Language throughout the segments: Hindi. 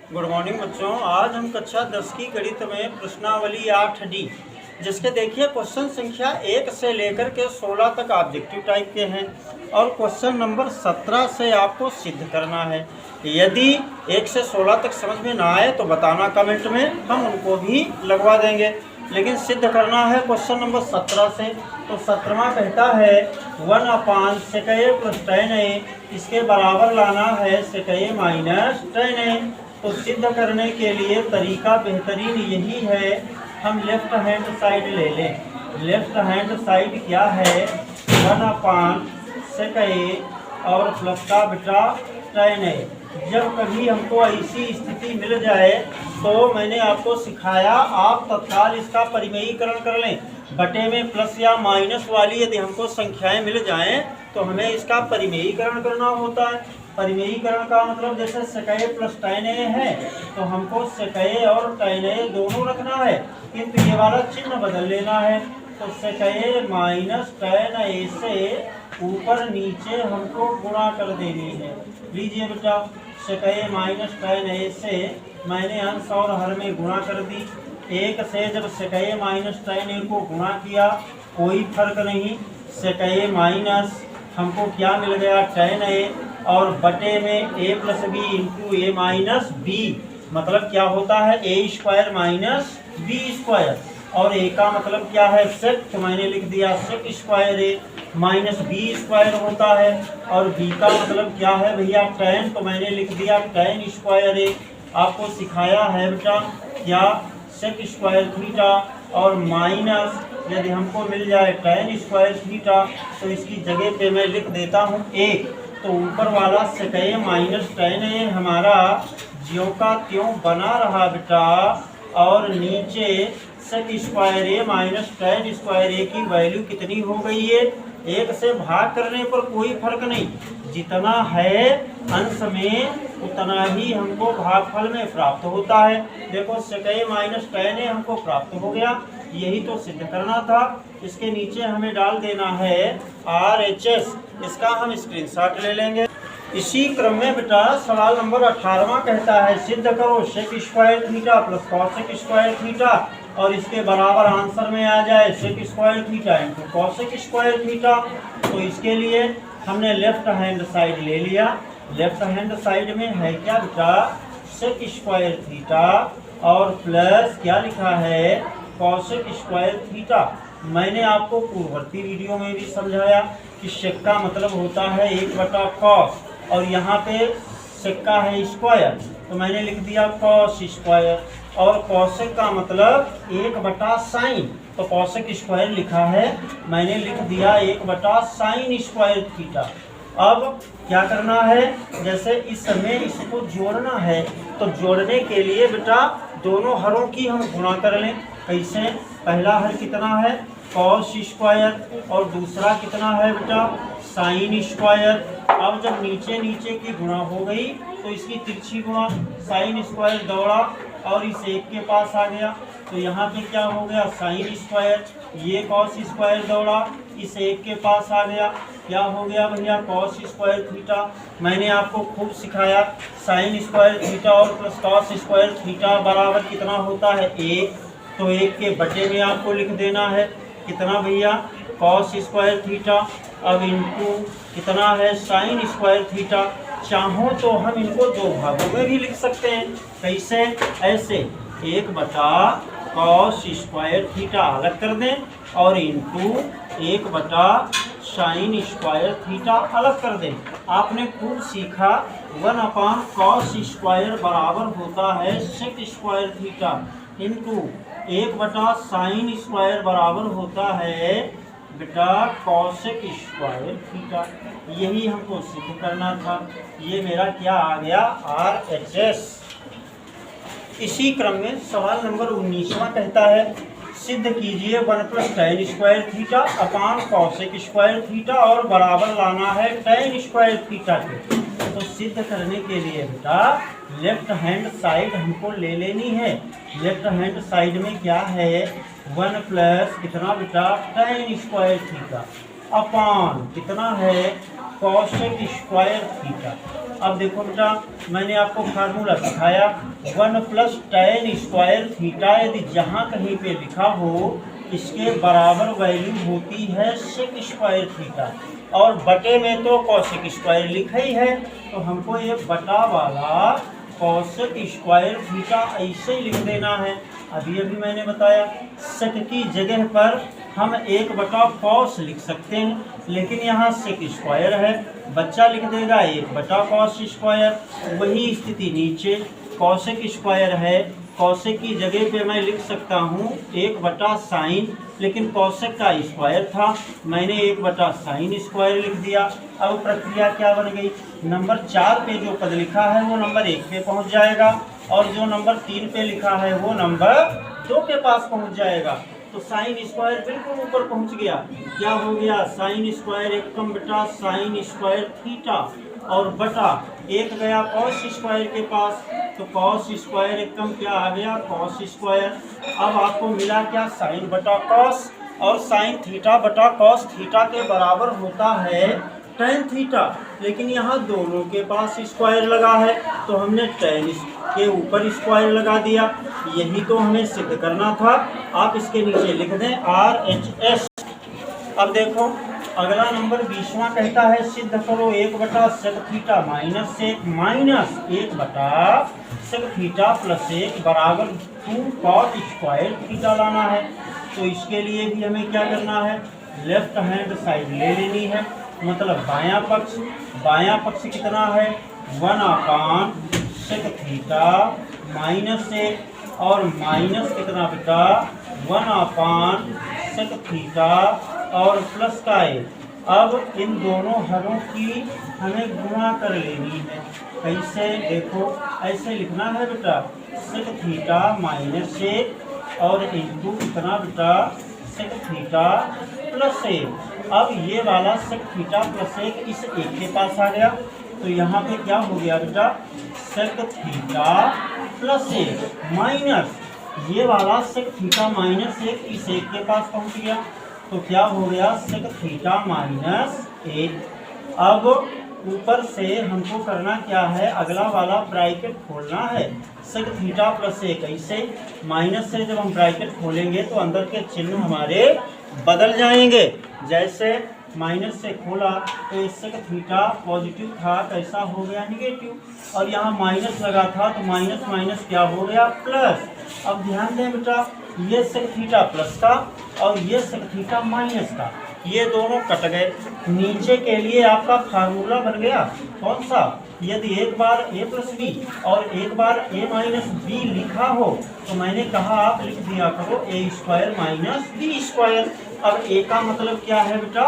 गुड मॉर्निंग बच्चों। आज हम कक्षा 10 की गणित में प्रश्नावली 8D जिसके देखिए क्वेश्चन संख्या 1 से लेकर के 16 तक ऑब्जेक्टिव टाइप के हैं और क्वेश्चन नंबर 17 से आपको सिद्ध करना है। यदि 1 से 16 तक समझ में ना आए तो बताना कमेंट में, हम उनको भी लगवा देंगे, लेकिन सिद्ध करना है क्वेश्चन नंबर 17 से। तो 17वां कहता है 1/sec + tan a, इसके बराबर लाना है sec a - tan a। तो सिद्ध करने के लिए तरीका बेहतरीन यही है, हम लेफ्ट हैंड साइड ले लें। लेफ्ट हैंड साइड क्या है 1/sec a और प्लस का बेटा tan a। जब कभी हमको ऐसी स्थिति मिल जाए तो मैंने आपको सिखाया, आप तत्काल इसका परिमेयीकरण कर लें। बटे में प्लस या माइनस वाली यदि हमको संख्याएं मिल जाएं तो हमें इसका परिमेयीकरण करना होता है। परिमेयीकरण का मतलब जैसे sec a + tan a है तो हमको sec a और tan a दोनों रखना है, किंतु ये वाला चिन्ह बदल लेना है। तो sec a - tan a से ऊपर नीचे हमको गुणा कर देनी है। लीजिए बेटा, sec a - tan a से मैंने अंश और हर में गुणा कर दी। 1 से जब sec a - tan a को गुणा किया कोई फर्क नहीं, sec a माइनस हमको क्या मिल गया tan a, और बटे में a + b × a - b, मतलब क्या होता है a² - b²। और a का मतलब क्या है sec, तो मैंने लिख दिया sec² a - b² होता है। और b का मतलब क्या है भैया tan, तो मैंने लिख दिया tan² a। आपको सिखाया है बेटा क्या sec² और माइनस यदि हमको मिल जाए tan² तो इसकी जगह पे मैं लिख देता हूँ 1। तो ऊपर वाला sec a - tan a हमारा ज्यों का त्यों बना रहा बेटा, और नीचे sec² a - tan² a की वैल्यू कितनी हो गई है, 1 से भाग करने पर कोई फर्क नहीं, जितना है अंश में उतना ही हमको भागफल में प्राप्त होता है। देखो sec a - tan a हमको प्राप्त हो गया, यही तो सिद्ध करना था। इसके नीचे हमें डाल देना है RHS, इसका हम स्क्रीनशॉट ले लेंगे। इसी क्रम में बेटा सवाल नंबर 18वां कहता है सिद्ध करो sec² θ + cosec² θ, और इसके बराबर आंसर में आ जाए sec² θ × cosec² θ। तो इसके लिए हमने लेफ्ट हैंड साइड ले लिया। लेफ्ट हैंड साइड में है क्या बेटा sec² θ और प्लस क्या लिखा है cosec² θ। मैंने आपको पूर्ववर्ती वीडियो में भी समझाया कि sec का मतलब होता है 1/cos, और यहाँ पे sec का है स्क्वायर, तो मैंने लिख दिया cos²। और cosec का मतलब 1/sin, तो cosec² लिखा है, मैंने लिख दिया 1/sin² θ। अब क्या करना है, जैसे इस समय इसको जोड़ना है तो जोड़ने के लिए बेटा दोनों हरों की हम गुणा कर लें। कैसे, पहला हर कितना है cos² और दूसरा कितना है बेटा sin²। अब जब नीचे नीचे की गुणा हो गई तो इसकी तिरछी गुणा sin² दौड़ा और इस एक के पास आ गया, तो यहाँ पे क्या हो गया sin², ये cos² दौड़ा इस एक के पास आ गया, क्या हो गया भैया cos² θ। मैंने आपको खूब सिखाया sin² θ और प्लस cos² θ बराबर कितना होता है 1, तो 1 के बटे में आपको लिख देना है कितना भैया cos² θ, अब इनटू कितना है sin² θ। चाहो तो हम इनको दो भागों में भी लिख सकते हैं। कैसे, ऐसे 1/cos² θ अलग कर दें और इंटू 1/sin² θ अलग कर दें। आपने खूब सीखा 1/cos² बराबर होता है sec² θ इंटू 1/sin² बराबर होता है बेटा cosec² θ। यही हमको सिद्ध करना था। ये मेरा क्या आ गया RHS। इसी क्रम में सवाल नंबर 19वां कहता है सिद्ध कीजिए 1 + tan² θ / cosec² θ और बराबर लाना है tan² θ के। तो सिद्ध करने के लिए बेटा लेफ्ट हैंड साइड हमको ले लेनी है। लेफ्ट हैंड साइड में क्या है 1 + कितना बेटा tan² θ अपान कितना है cosec² θ। अब देखो बेटा मैंने आपको फार्मूला सिखाया 1 प्लस tan स्क्वायर थीटा यदि जहाँ कहीं पे लिखा हो इसके बराबर वैल्यू होती है सेक स्क्वायर थीटा, और बटे में तो कॉसेक स्क्वायर लिखा ही है, तो हमको ये बटा वाला कॉसेक स्क्वायर थीटा ऐसे ही लिख देना है। अभी अभी मैंने बताया सेक की जगह पर हम 1/कॉस लिख सकते हैं, लेकिन यहाँ सेक स्क्वायर है, बच्चा लिख देगा 1/कॉस स्क्वायर। वही स्थिति नीचे कॉसेक स्क्वायर है, कॉसेक की जगह पे मैं लिख सकता हूँ 1/साइन, लेकिन कॉसेक का स्क्वायर था, मैंने 1/साइन स्क्वायर लिख दिया। अब प्रक्रिया क्या बन गई, नंबर 4 पे जो पद लिखा है वो नंबर 1 पे पहुँच जाएगा, और जो नंबर 3 पे लिखा है वो नंबर 2 के पास पहुँच जाएगा। तो साइन स्क्वायर बिल्कुल ऊपर पहुँच गया। क्या हो गया, साइन स्क्वायर 1/साइन स्क्वायर थीटा, और बटा 1 गया कॉस स्क्वायर के पास, तो कॉस स्क्वायर 1 क्या आ गया, कॉस स्क्वायर। अब आपको मिला क्या, साइन बटा कॉस, और साइन थीटा बटा कॉस थीटा के बराबर होता है टेन थीटा, लेकिन यहाँ दोनों के पास स्क्वायर लगा है तो हमने टेन के ऊपर स्क्वायर लगा दिया। यही तो हमें सिद्ध करना था। आप इसके नीचे लिख दें RHS। अब देखो अगला नंबर 20वां कहता है सिद्ध करो 1/सेक थीटा माइनस 1/सेक थीटा प्लस 1 बराबर 2 कॉट स्क्वायर थीटा लाना है। तो इसके लिए भी हमें क्या करना है, लेफ्ट हैंड साइड ले लेनी है, मतलब बायां पक्ष कितना है 1/सेक थीटा माइनस 1, और माइनस कितना बेटा 1/सेक थीटा और प्लस का 1। अब इन दोनों हरों की हमें गुणा कर लेनी है। कैसे, देखो ऐसे लिखना है बेटा सेक थीटा माइनस 1 और इंटू कितना बेटा सेक थीटा प्लस 1। अब ये वाला सेक थीटा प्लस 1 इस 1 के पास आ गया, तो यहाँ पे क्या हो गया बेटा सेक थीटा प्लस 1 माइनस ये वाला सेक थीटा माइनस 1 इस 1 के पास पहुँच गया, तो क्या हो गया सेक थीटा माइनस 1। अब ऊपर से हमको करना क्या है, अगला वाला ब्रैकेट खोलना है, सेक थीटा प्लस 1 ऐसे माइनस से जब हम ब्रैकेट खोलेंगे तो अंदर के चिन्ह हमारे बदल जाएंगे। जैसे माइनस से खोला तो सेक थीटा पॉजिटिव था, कैसा हो गया निगेटिव, और यहाँ माइनस लगा था तो माइनस माइनस क्या हो गया प्लस। अब ध्यान दें बेटा ये सेक थीटा प्लस का और ये सेक थीटा माइनस का, ये दोनों कट गए। नीचे के लिए आपका फार्मूला बन गया कौन सा, यदि एक बार a प्लस बी और एक बार a माइनस बी लिखा हो तो मैंने कहा आप लिख दिया करो a square minus B square. अब a का मतलब क्या है बेटा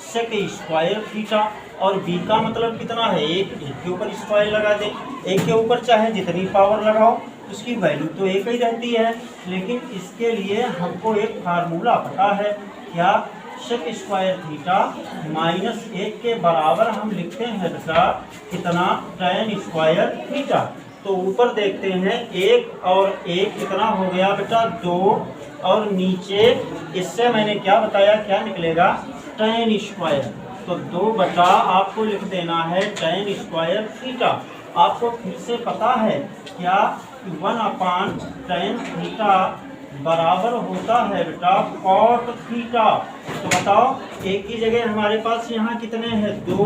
सेक स्क्वायर थीटा, और b का मतलब कितना है 1 के ऊपर स्क्वायर लगा दे। 1 के ऊपर चाहे जितनी पावर लगाओ उसकी वैल्यू तो एक ही रहती है, लेकिन इसके लिए हमको एक फार्मूला पता है क्या, सेक स्क्वायर थीटा माइनस 1 के बराबर हम लिखते हैं बेटा कितना tan स्क्वायर थीटा। तो ऊपर देखते हैं 1 और 1 कितना हो गया बेटा 2, और नीचे इससे मैंने क्या बताया क्या निकलेगा tan स्क्वायर, तो 2 बटा आपको लिख देना है tan स्क्वायर थीटा। आपको फिर से पता है क्या 1/tan थीटा बराबर होता है बेटा कॉट थीटा। तो बताओ एक ही जगह हमारे पास यहाँ कितने हैं 2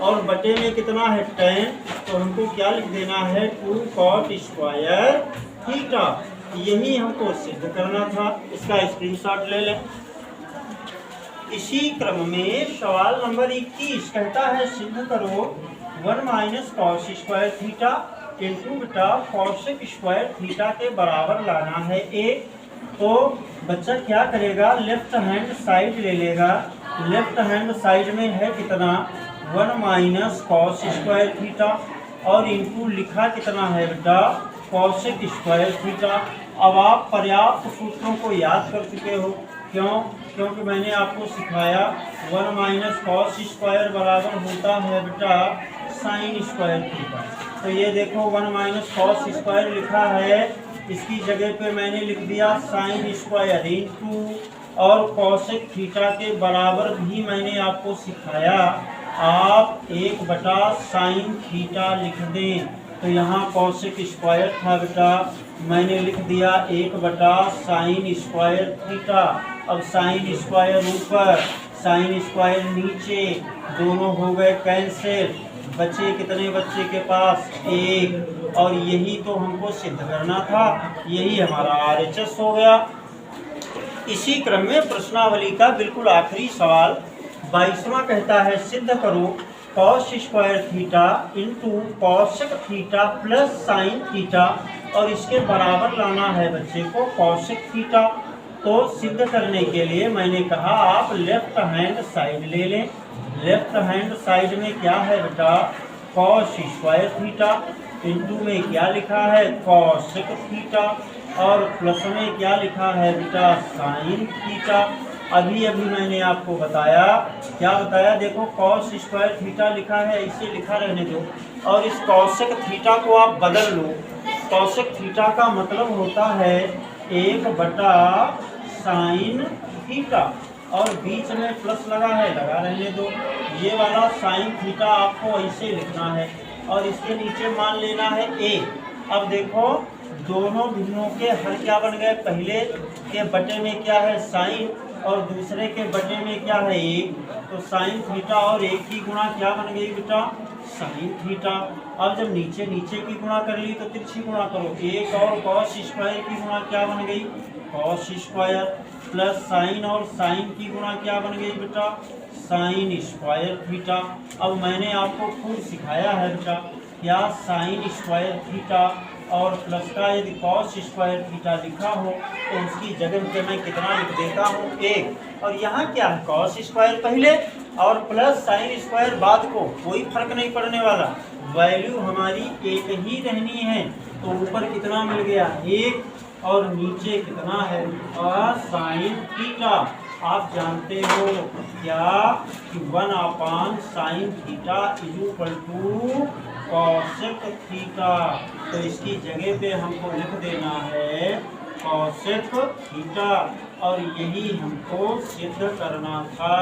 और बटे में कितना है tan, तो हमको क्या लिख देना है 2 कॉट स्क्वायर थीटा। यही हमको सिद्ध करना था, इसका स्क्रीनशॉट ले लें। इसी क्रम में सवाल नंबर 21 कहता है सिद्ध करो 1 minus cos square theta into बेटा कॉसेक स्क्वायर थीटा के बराबर लाना है a। तो बच्चा क्या करेगा लेफ्ट हैंड साइड ले लेगा, लेफ्ट हैंड साइड में है कितना 1 माइनस कॉस स्क्वायर थीटा और इंटू लिखा कितना है बेटा कॉसेक स्क्वायर थीटा। अब आप पर्याप्त सूत्रों को याद कर चुके हो, क्यों, क्योंकि मैंने आपको सिखाया 1 माइनस कॉस स्क्वायर बराबर होता है बेटा साइन स्क्वायर थीटा। तो ये देखो 1 माइनस कॉस स्क्वायर लिखा है, इसकी जगह पे मैंने लिख दिया साइन स्क्वायर इंटू, और कॉसेक थीटा के बराबर भी मैंने आपको सिखाया आप 1/साइन थीटा लिख दें। तो यहाँ कॉसेक स्क्वायर था बेटा, मैंने लिख दिया 1/sin स्क्वायर थीटा। अब साइन स्क्वायर ऊपर, साइन स्क्वायर नीचे, दोनों हो गए कैंसिल। बचे कितने बच्चे के पास? 1। और यही तो हमको सिद्ध करना था, यही हमारा RHS हो गया। इसी क्रम में प्रश्नावली का बिल्कुल आखिरी सवाल 22वां कहता है सिद्ध करो cos square theta into cosec theta plus sine theta, और इसके बराबर लाना है बच्चे को कॉसेक थीटा। तो सिद्ध करने के लिए मैंने कहा आप लेफ्ट हैंड साइड ले लें। लेफ्ट हैंड साइड में क्या है बेटा? कॉस स्क्वायर थीटा, इंटू में क्या लिखा है? कॉसेक थीटा, और प्लस में क्या लिखा है बेटा? Sine theta. अभी मैंने आपको बताया, क्या बताया? देखो कॉस स्क्वायर थीटा लिखा है, इसे लिखा रहने दो, और इस कॉसेक थीटा को आप बदल लो। कॉसेक थीटा का मतलब होता है 1/साइन थीटा, और बीच में प्लस लगा है, लगा रहने दो। ये वाला साइन थीटा आपको ऐसे लिखना है, और इसके नीचे मान लेना है a। अब देखो दोनों भिन्नों के हर क्या बन गए? पहले के बटे में क्या है? साइन, और दूसरे के बटे में क्या है? 1। तो साइन थीटा और 1 की गुणा क्या बन गई बेटा? Sine theta. अब जब नीचे नीचे की गुणा कर ली तो तिरछी गुणा करो, 1 और कॉस स्क्वायर की गुणा क्या बन गई? कॉस स्क्वायर, प्लस साइन और साइन की गुणा क्या बन गई बेटा? Sine square theta. अब मैंने आपको खुद सिखाया है बेटा, क्या साइन स्क्वायर थीटा और प्लस का यदि कॉस स्क्वायर थीटा लिखा हो तो उसकी जगह पे मैं कितना लिख देता हूँ? 1। और यहाँ क्या है? कॉस स्क्वायर पहले और प्लस साइन स्क्वायर बाद को, कोई फर्क नहीं पड़ने वाला, वैल्यू हमारी एक ही रहनी है। तो ऊपर कितना मिल गया? 1, और नीचे कितना है? Sine theta. आप जानते हो क्या कि one by sine theta is equal to cosec theta. तो इसकी जगह पे हमको लिख देना है कॉसेक थीटा, और यही हमको सिद्ध करना था।